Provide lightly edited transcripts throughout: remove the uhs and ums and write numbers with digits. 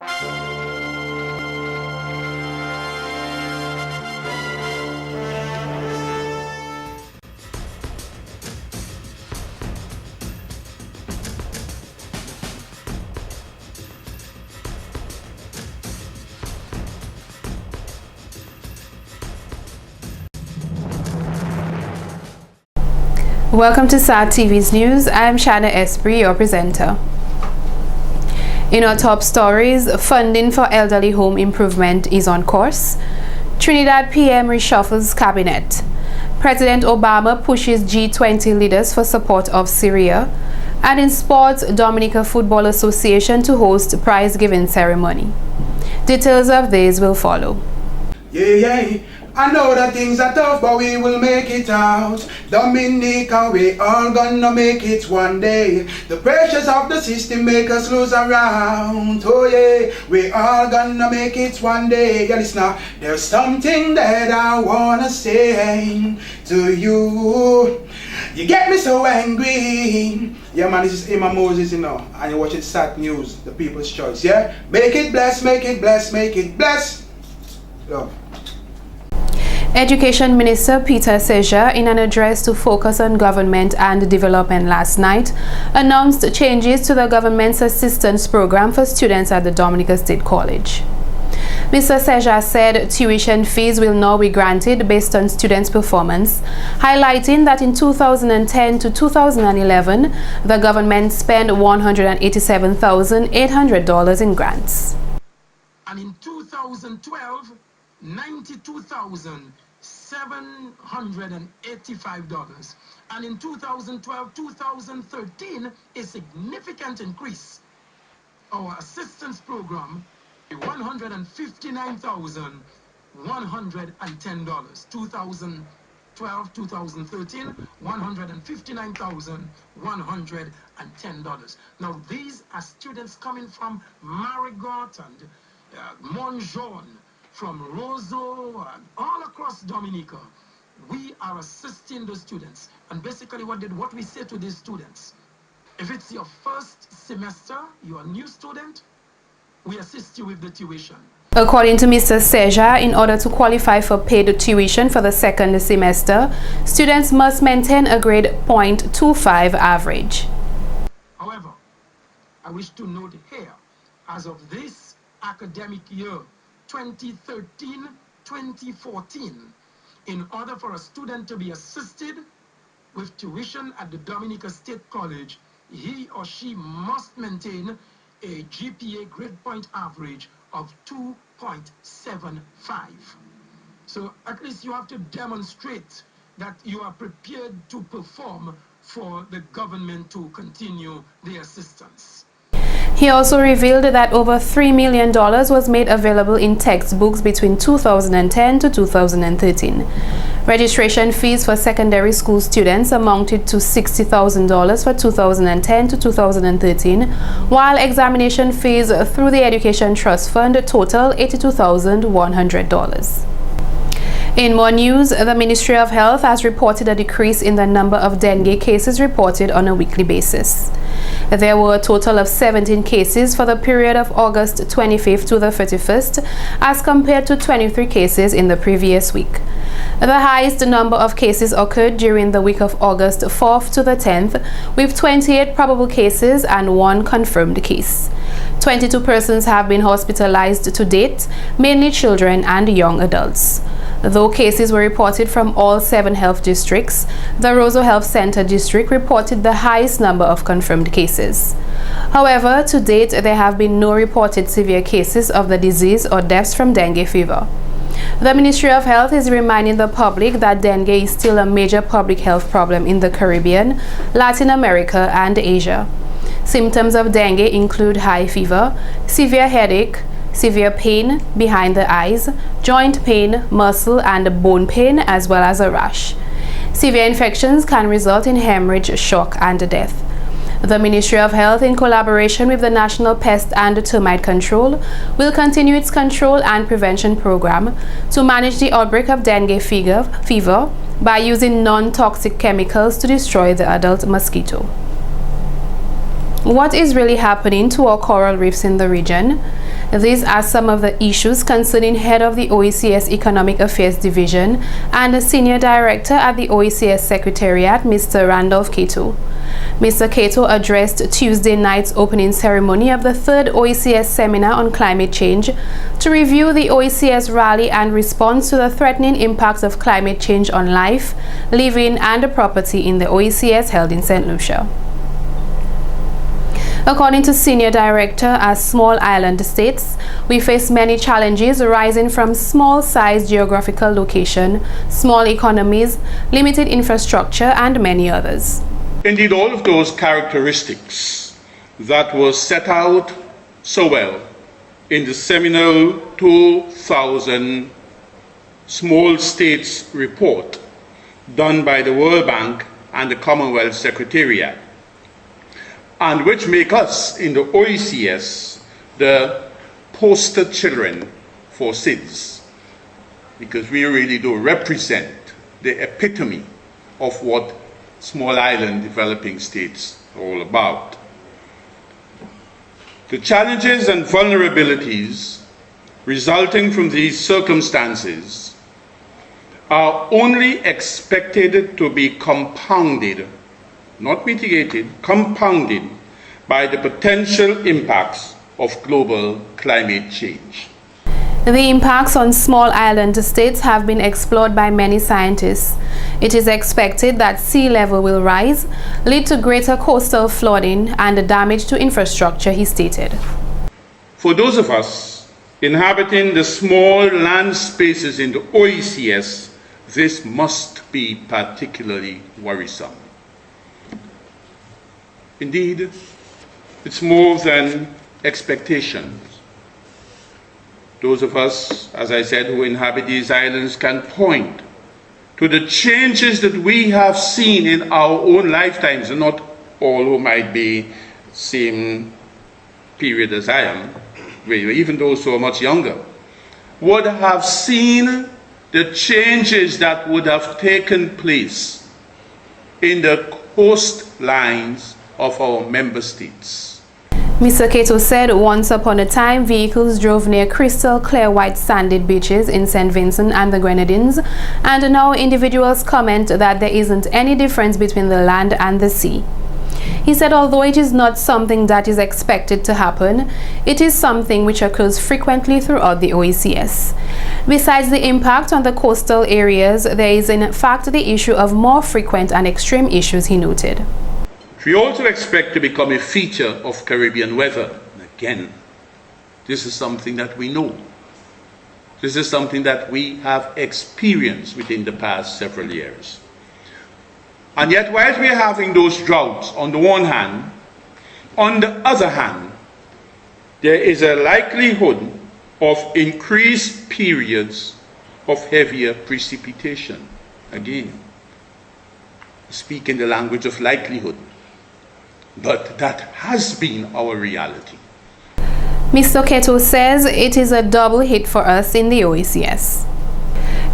Welcome to SAT TV's news. I am Shana Esprit, your presenter. In our top stories, funding for elderly home improvement is on course. Trinidad PM reshuffles cabinet. President Obama pushes G20 leaders for support of Syria. And in sports, Dominica Football Association to host prize-giving ceremony. Details of these will follow. Yeah. I know that things are tough, but we will make it out. Dominica, we all gonna make it one day. The pressures of the system make us lose around. Oh yeah, we all gonna make it one day. Yeah, listen now, there's something that I wanna say to you. You get me so angry. Yeah man, this is Emma Moses, and you're watching SAT News, the People's Choice, yeah? Make it bless, make it bless, make it bless. Love. Education Minister Peter Seja, in an address to focus on government and development last night, announced changes to the government's assistance program for students at the Dominica State College. Mr. Seja said tuition fees will now be granted based on students' performance, highlighting that in 2010 to 2011, the government spent $187,800 in grants. And in 2012, $92,785, and in 2012-2013 a significant increase. Our assistance program $159,110. 2012-2013 $159,110. Now these are students coming from Marigot and Montjean, from Roseau, and all across Dominica. We are assisting the students, and basically what we say to these students: if it's your first semester, you're a new student, we assist you with the tuition. According to Mr. Seja, in order to qualify for paid tuition for the second semester, students must maintain a grade .25 average. However, I wish to note here, as of this academic year, 2013-2014, in order for a student to be assisted with tuition at the Dominica State College, he or she must maintain a GPA grade point average of 2.75. So at least you have to demonstrate that you are prepared to perform for the government to continue the assistance. He also revealed that over $3 million was made available in textbooks between 2010 to 2013. Registration fees for secondary school students amounted to $60,000 for 2010 to 2013, while examination fees through the Education Trust Fund total $82,100. In more news, the Ministry of Health has reported a decrease in the number of dengue cases reported on a weekly basis. There were a total of 17 cases for the period of August 25th to the 31st, as compared to 23 cases in the previous week. The highest number of cases occurred during the week of August 4th to the 10th, with 28 probable cases and 1 confirmed case. 22 persons have been hospitalized to date, mainly children and young adults. Though cases were reported from all 7 health districts, the Roseau Health Center district reported the highest number of confirmed cases. However, to date, there have been no reported severe cases of the disease or deaths from dengue fever. The Ministry of Health is reminding the public that dengue is still a major public health problem in the Caribbean, Latin America, and Asia. Symptoms of dengue include high fever, severe headache, severe pain behind the eyes, joint pain, muscle and bone pain, as well as a rash. Severe infections can result in hemorrhage, shock, and death. The Ministry of Health, in collaboration with the National Pest and Termite Control, will continue its control and prevention program to manage the outbreak of dengue fever by using non-toxic chemicals to destroy the adult mosquito. What is really happening to our coral reefs in the region? These are some of the issues concerning head of the OECS Economic Affairs Division and the Senior Director at the OECS Secretariat, Mr. Randolph Cato. Mr. Cato addressed Tuesday night's opening ceremony of the third OECS Seminar on Climate Change to review the OECS rally and response to the threatening impacts of climate change on life, living, and property in the OECS held in St. Lucia. According to Senior Director, as small island states, we face many challenges arising from small size geographical location, small economies, limited infrastructure, and many others. Indeed, all of those characteristics that were set out so well in the seminal 2000 Small States Report done by the World Bank and the Commonwealth Secretariat, and which make us in the OECS the poster children for SIDS, because we really do represent the epitome of what small island developing states are all about. The challenges and vulnerabilities resulting from these circumstances are only expected to be compounded, not mitigated, compounded by the potential impacts of global climate change. The impacts on small island states have been explored by many scientists. It is expected that sea level will rise, lead to greater coastal flooding and damage to infrastructure, he stated. For those of us inhabiting the small land spaces in the OECS, this must be particularly worrisome. Indeed, it's more than expectations. Those of us, as I said, who inhabit these islands can point to the changes that we have seen in our own lifetimes, and not all who might be same period as I am, even those who are much younger, would have seen the changes that would have taken place in the coastlines of our member states. Mr. Cato said once upon a time vehicles drove near crystal clear white sanded beaches in St. Vincent and the Grenadines, and now individuals comment that there isn't any difference between the land and the sea. He said although it is not something that is expected to happen, it is something which occurs frequently throughout the OECS. Besides the impact on the coastal areas, there is in fact the issue of more frequent and extreme issues, he noted. We also expect to become a feature of Caribbean weather. Again, this is something that we know. This is something that we have experienced within the past several years. And yet, whilst we are having those droughts on the one hand, on the other hand, there is a likelihood of increased periods of heavier precipitation. Again, speaking the language of likelihood. But that has been our reality. Mr. Cato says it is a double hit for us in the OECS.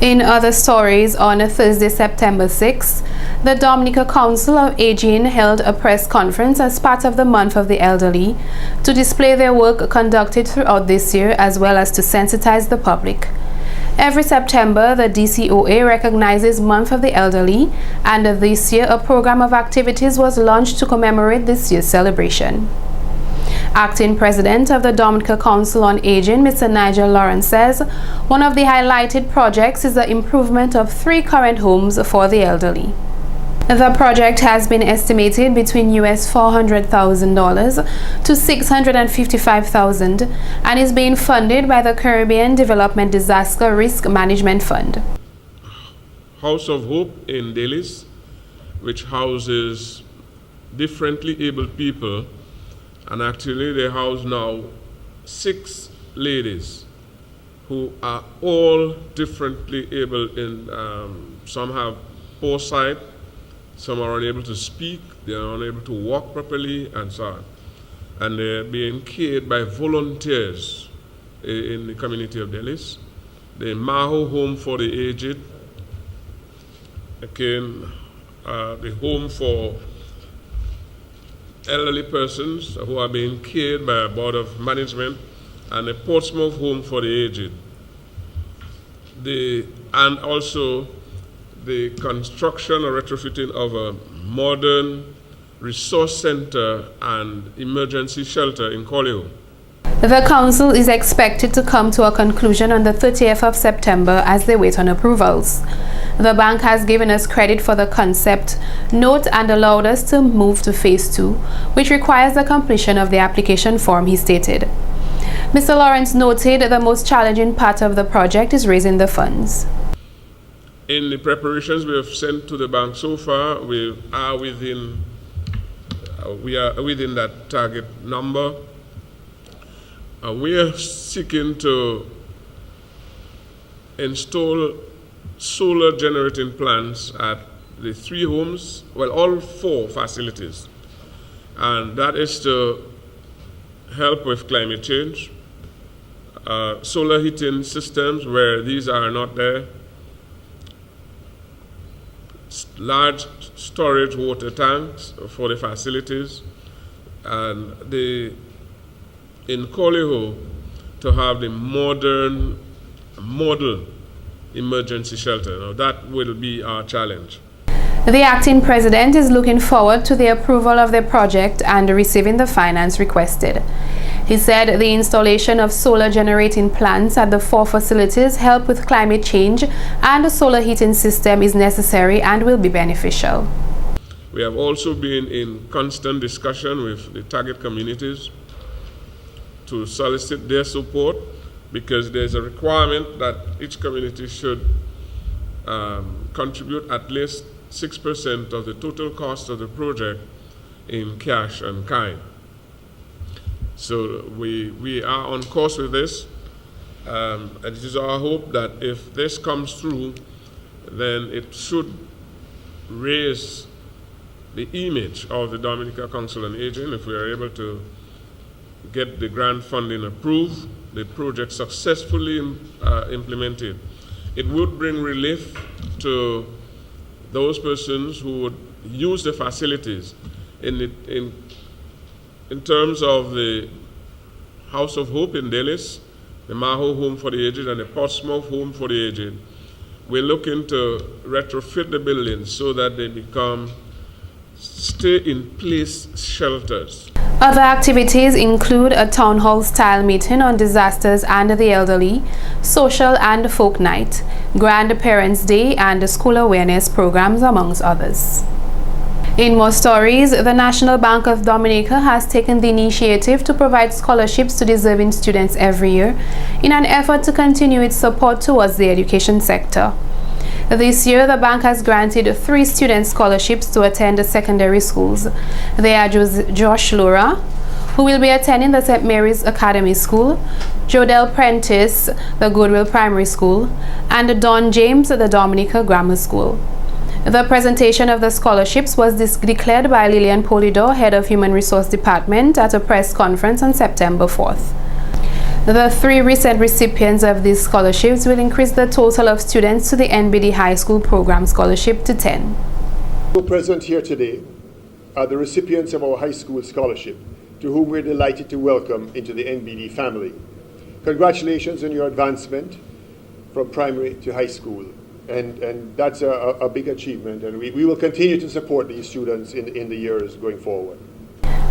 In other stories, on Thursday, September 6, the Dominica Council of Aging held a press conference as part of the Month of the Elderly to display their work conducted throughout this year as well as to sensitize the public. Every September, the DCOA recognizes Month of the Elderly, and this year a program of activities was launched to commemorate this year's celebration. Acting President of the Dominica Council on Aging, Mr. Nigel Lawrence, says one of the highlighted projects is the improvement of 3 current homes for the elderly. The project has been estimated between US $400,000 to $655,000 and is being funded by the Caribbean Development Disaster Risk Management Fund. House of Hope in Delis, which houses differently abled people, and actually they house now 6 ladies who are all differently able. Some have poor sight, some are unable to speak, they are unable to walk properly, and so on. And they're being cared by volunteers in the community of Delis. The Maho Home for the Aged, again, the home for elderly persons who are being cared by a board of management, and a Portsmouth home for the aged. And also the construction or retrofitting of a modern resource center and emergency shelter in Collier. The council is expected to come to a conclusion on the 30th of September as they wait on approvals. The bank has given us credit for the concept note and allowed us to move to phase 2, which requires the completion of the application form, he stated. Mr. Lawrence noted the most challenging part of the project is raising the funds. In the preparations we have sent to the bank so far, we are within that target number. We are seeking to install solar generating plants at the 3 homes, well, all 4 facilities. And that is to help with climate change, solar heating systems where these are not there, large storage water tanks for the facilities, and in Collier to have the modern model emergency shelter. Now that will be our challenge. The acting president is looking forward to the approval of the project and receiving the finance requested. He said the installation of solar generating plants at the 4 facilities help with climate change, and a solar heating system is necessary and will be beneficial. We have also been in constant discussion with the target communities to solicit their support, because there's a requirement that each community should contribute at least 6% of the total cost of the project in cash and kind. So we are on course with this, and it is our hope that if this comes through, then it should raise the image of the Dominica Council on Aging. If we are able to get the grant funding approved, the project successfully implemented, it would bring relief to those persons who would use the facilities. In terms of the House of Hope in Dallas, the Maho Home for the Aged, and the Portsmouth Home for the Aged, we're looking to retrofit the buildings so that they become stay-in-place shelters. Other activities include a town hall style meeting on disasters and the elderly, social and folk night, grandparents' day, and school awareness programs, amongst others. In more stories, the National Bank of Dominica has taken the initiative to provide scholarships to deserving students every year in an effort to continue its support towards the education sector. This year, the bank has granted 3 student scholarships to attend secondary schools. They are Josh Lura, who will be attending the St. Mary's Academy School, Jodel Prentice, the Goodwill Primary School, and Don James, the Dominica Grammar School. The presentation of the scholarships was declared by Lillian Polidor, Head of Human Resource Department, at a press conference on September 4th. The 3 recent recipients of these scholarships will increase the total of students to the NBD High School Program Scholarship to 10. Present here today are the recipients of our high school scholarship, to whom we're delighted to welcome into the NBD family. Congratulations on your advancement from primary to high school. And that's a big achievement, and we will continue to support these students in the years going forward.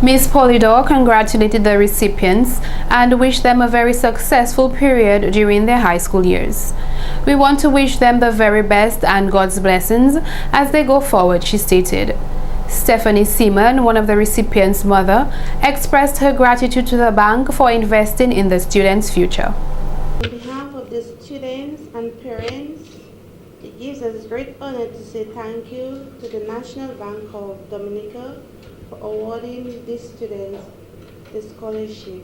Ms. Polidor congratulated the recipients and wished them a very successful period during their high school years. We want to wish them the very best and God's blessings as they go forward, she stated. Stephanie Seaman, one of the recipients' mother, expressed her gratitude to the bank for investing in the students' future. On behalf of the students and parents, it gives us great honor to say thank you to the National Bank of Dominica for awarding these students the scholarship.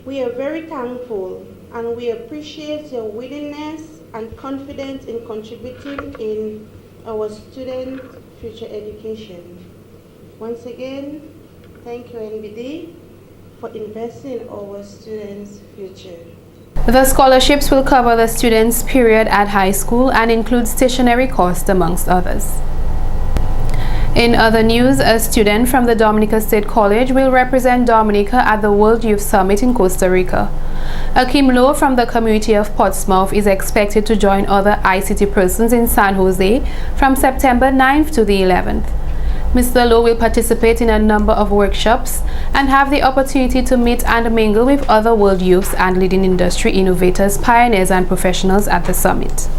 We are very thankful and we appreciate your willingness and confidence in contributing in our students' future education. Once again, thank you NBD for investing in our students' future. The scholarships will cover the students' period at high school and include stationery costs, amongst others. In other news, a student from the Dominica State College will represent Dominica at the World Youth Summit in Costa Rica. Akeem Lowe from the community of Portsmouth is expected to join other ICT persons in San Jose from September 9th to the 11th. Mr. Lowe will participate in a number of workshops and have the opportunity to meet and mingle with other world youths and leading industry innovators, pioneers, and professionals at the summit.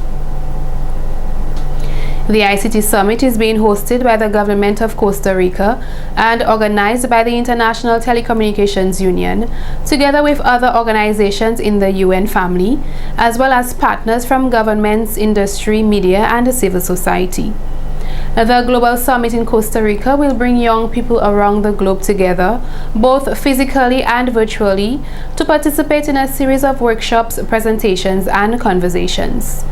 The ICT Summit is being hosted by the government of Costa Rica and organized by the International Telecommunications Union, together with other organizations in the UN family, as well as partners from governments, industry, media, and civil society. The Global Summit in Costa Rica will bring young people around the globe together, both physically and virtually, to participate in a series of workshops, presentations, and conversations.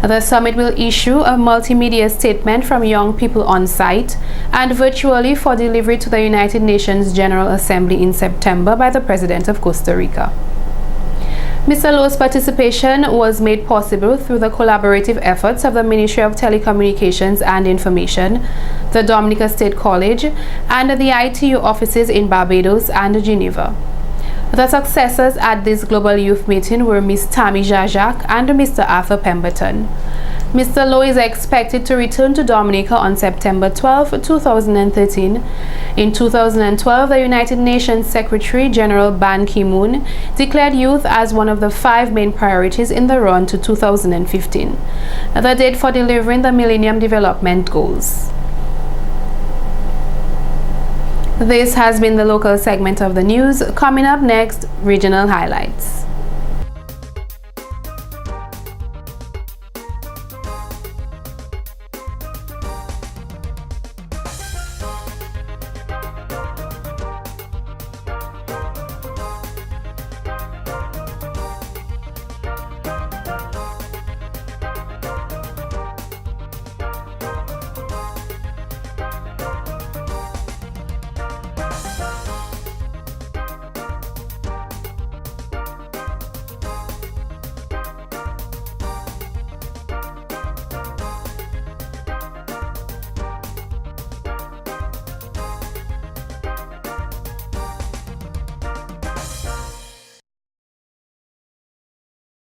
The summit will issue a multimedia statement from young people on site and virtually for delivery to the United Nations General Assembly in September by the President of Costa Rica. Mr. Lowe's participation was made possible through the collaborative efforts of the Ministry of Telecommunications and Information, the Dominica State College, and the ITU offices in Barbados and Geneva. The successors at this Global Youth Meeting were Ms. Tammy Jajak and Mr. Arthur Pemberton. Mr. Lowe is expected to return to Dominica on September 12, 2013. In 2012, the United Nations Secretary General Ban Ki-moon declared youth as one of the 5 main priorities in the run to 2015, the date for delivering the Millennium Development Goals. This has been the local segment of the news. Coming up next, regional highlights.